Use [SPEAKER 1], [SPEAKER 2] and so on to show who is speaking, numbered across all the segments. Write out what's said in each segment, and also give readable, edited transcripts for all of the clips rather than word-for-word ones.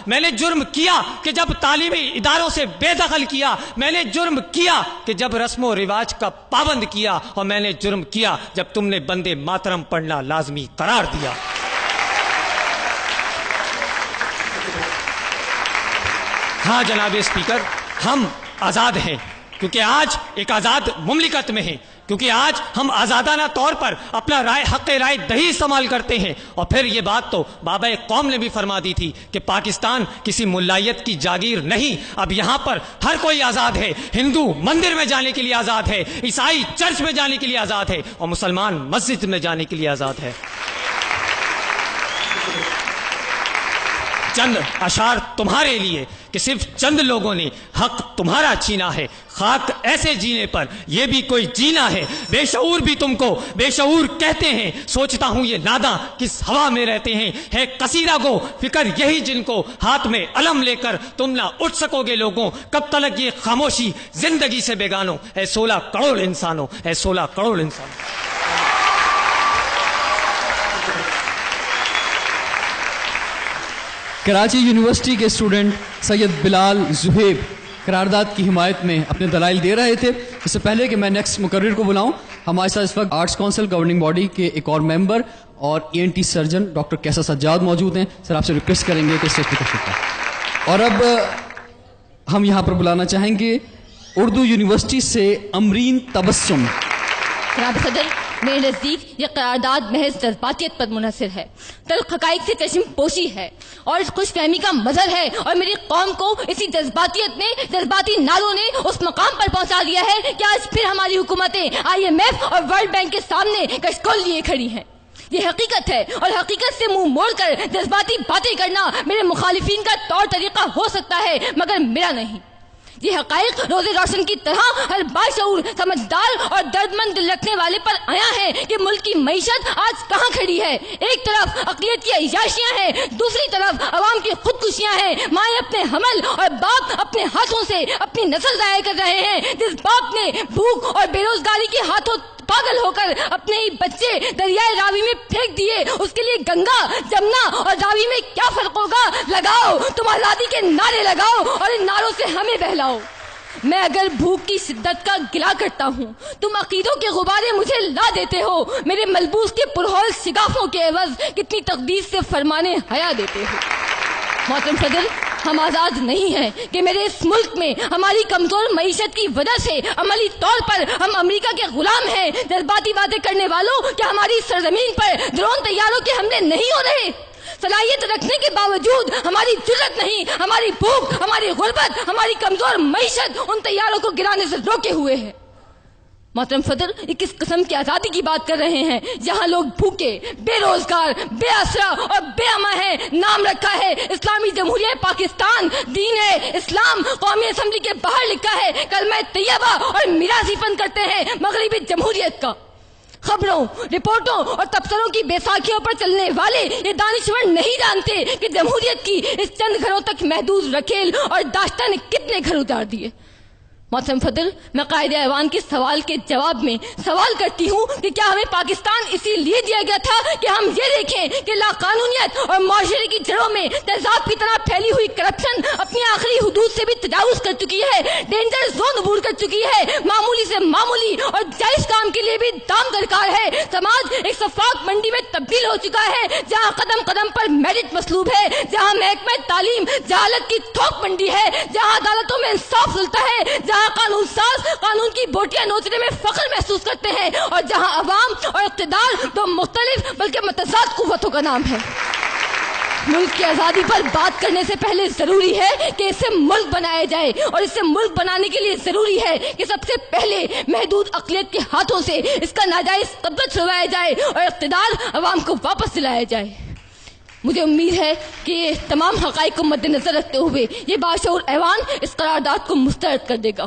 [SPEAKER 1] میں نے جرم کیا کہ جب تعلیمی اداروں سے بے دخل کیا، میں نے جرم کیا کہ جب رسم و رواج کا پابند کیا، اور میں نے جرم کیا جب تم نے بندے ماترم پڑھنا لازمی قرار دیا۔ ہاں جناب اسپیکر، ہم آزاد ہیں کیونکہ آج ایک آزاد مملکت میں ہیں، کیونکہ آج ہم آزادانہ طور پر اپنا حق رائے دہی استعمال کرتے ہیں۔ اور پھر یہ بات تو بابا قوم نے بھی فرما دی تھی کہ پاکستان کسی ملائیت کی جاگیر نہیں، اب یہاں پر ہر کوئی آزاد ہے۔ ہندو مندر میں جانے کے لیے آزاد ہے، عیسائی چرچ میں جانے کے لیے آزاد ہے، اور مسلمان مسجد میں جانے کے لیے آزاد ہے۔ چند اشعار تمہارے لیے کہ صرف چند لوگوں نے حق تمہارا چھینا ہے، خاک ایسے جینے پر یہ بھی کوئی جینا ہے۔ بے شعور بھی تم کو بے شعور کہتے ہیں، سوچتا ہوں یہ ناداں کس ہوا میں رہتے ہیں۔ ہے قصیدہ گو فکر یہی جن کو، ہاتھ میں علم لے کر تم نہ اٹھ سکو گے لوگوں، کب تلک یہ خاموشی زندگی سے بیگانوں، اے 16 کروڑ انسانوں، اے 16 کروڑ انسانوں۔
[SPEAKER 2] کراچی یونیورسٹی کے اسٹوڈنٹ سید بلال زہیب قرارداد کی حمایت میں اپنے دلائل دے رہے تھے۔ اس سے پہلے کہ میں نیکسٹ مقرر کو بلاؤں، ہمارے ساتھ اس وقت آرٹس کونسل گورننگ باڈی کے ایک اور ممبر اور ENT سرجن ڈاکٹر کیسر سجاد موجود ہیں۔ سر آپ سے ریکویسٹ کریں گے کہ اسٹیج پہ تشریف لائیں۔ اور اب ہم یہاں پر بلانا چاہیں گے اردو یونیورسٹی سے امرین تبسم۔
[SPEAKER 3] جناب صدر، میرے نزدیک یہ قرارداد محض جذباتیت پر منحصر ہے، تلخ حقائق سے چشم پوشی ہے اور اس خوش فہمی کا مظہر ہے، اور میری قوم کو اسی جذباتیت نے، جذباتی نعروں نے اس مقام پر پہنچا دیا ہے کہ آج پھر ہماری حکومتیں IMF اور ورلڈ بینک کے سامنے کشکول لیے کھڑی ہیں۔ یہ حقیقت ہے، اور حقیقت سے منہ موڑ کر جذباتی باتیں کرنا میرے مخالفین کا طور طریقہ ہو سکتا ہے، مگر میرا نہیں۔ یہ حقائق روز روشن کی طرح ہر باشعور، سمجھدار اور درد مند دل رکھنے والے پر آیا ہے کہ ملک کی معیشت آج کہاں کھڑی ہے۔ ایک طرف اقلیت کی عیاشیاں ہیں، دوسری طرف عوام کی خودکشیاں ہیں۔ مائیں اپنے حمل اور باپ اپنے ہاتھوں سے اپنی نسل ضائع کر رہے ہیں۔ جس باپ نے بھوک اور بے روزگاری کے ہاتھوں پاگل ہو کر اپنے ہی بچے دریائے راوی میں پھینک دیے، اس کے لیے گنگا، جمنا اور راوی میں کیا فرق ہوگا؟ لگاؤ، تم آزادی کے نعرے لگاؤ اور ان نعروں سے ہمیں بہلاؤ۔ میں اگر بھوک کی شدت کا گلا کرتا ہوں، تم عقیدوں کے غبارے مجھے لا دیتے ہو، میرے ملبوس کے پرہول شگافوں کے عوض کتنی تقدیس سے فرمانے حیا دیتے ہو۔ محترم صدر، ہم آزاد نہیں ہیں کہ میرے اس ملک میں ہماری کمزور معیشت کی وجہ سے عملی طور پر ہم امریکہ کے غلام ہیں۔ جذباتی باتیں کرنے والوں، کیا ہماری سرزمین پر ڈرون طیاروں کے حملے نہیں ہو رہے؟ صلاحیت رکھنے کے باوجود ہماری جرت نہیں، ہماری بھوک، ہماری غربت، ہماری کمزور معیشت ان طیاروں کو گرانے سے روکے ہوئے ہے۔ محترم صدر، یہ کس قسم کی آزادی کی بات کر رہے ہیں جہاں لوگ بھوکے، بے روزگار، بے آسرا اور بے اماں ہیں؟ نام رکھا ہے اسلامی جمہوریہ پاکستان، دین ہے اسلام، قومی اسمبلی کے باہر لکھا ہے کلمہ طیبہ اور میراثی فن کرتے ہیں مغربی جمہوریت کا۔ خبروں، رپورٹوں اور تبصروں کی بیساکھیوں پر چلنے والے یہ دانشور نہیں جانتے کہ جمہوریت کی اس چند گھروں تک محدود رکھیل اور داشتہ نے کتنے گھر اجاڑ دیے۔ محترم صدر، میں قائد ایوان کے سوال کے جواب میں سوال کرتی ہوں کہ کیا ہمیں پاکستان اسی لیے دیا گیا تھا کہ ہم یہ دیکھیں کہ لا قانونیت اور معاشرے کی جڑوں میں تیزاب کی طرح پھیلی ہوئی کرپشن اپنی آخری حدود سے بھی تجاوز کر چکی ہے، ڈینجر زون عبور کر چکی ہے، معمولی سے معمولی اور جائز کام کے لیے بھی دام درکار ہے۔ سماج ایک شفاف منڈی میں تبدیل ہو چکا ہے جہاں قدم قدم پر میرٹ مسلوب ہے، جہاں محکمہ تعلیم جہالت کی تھوک منڈی ہے، جہاں عدالتوں میں انصاف سلطہ ہے، جہاں قانون ساز قانون کی بوٹیاں نوچنے میں فخر محسوس کرتے ہیں، اور جہاں عوام اور اقتدار دو مختلف بلکہ متضاد قوتوں کا نام ہے۔ ملک کی آزادی پر بات کرنے سے پہلے ضروری ہے کہ اسے ملک بنایا جائے، اور اسے ملک بنانے کے لیے ضروری ہے کہ سب سے پہلے محدود اقلیت کے ہاتھوں سے اس کا ناجائز قبضہ چھڑوایا جائے اور اقتدار عوام کو واپس دلایا جائے۔ مجھے امید ہے کہ تمام حقائق کو مد نظر رکھتے ہوئے یہ باشعور ایوان اس قرارداد کو مسترد کر دے گا۔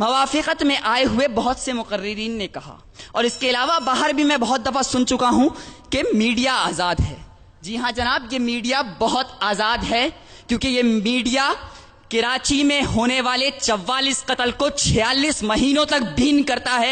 [SPEAKER 4] موافقت میں آئے ہوئے بہت سے مقررین نے کہا، اور اس کے علاوہ باہر بھی میں بہت دفعہ سن چکا ہوں کہ میڈیا آزاد ہے. جی ہاں جناب، یہ میڈیا بہت آزاد ہے، کیونکہ یہ میڈیا کراچی میں ہونے والے 44 قتل کو 46 مہینوں تک بین کرتا ہے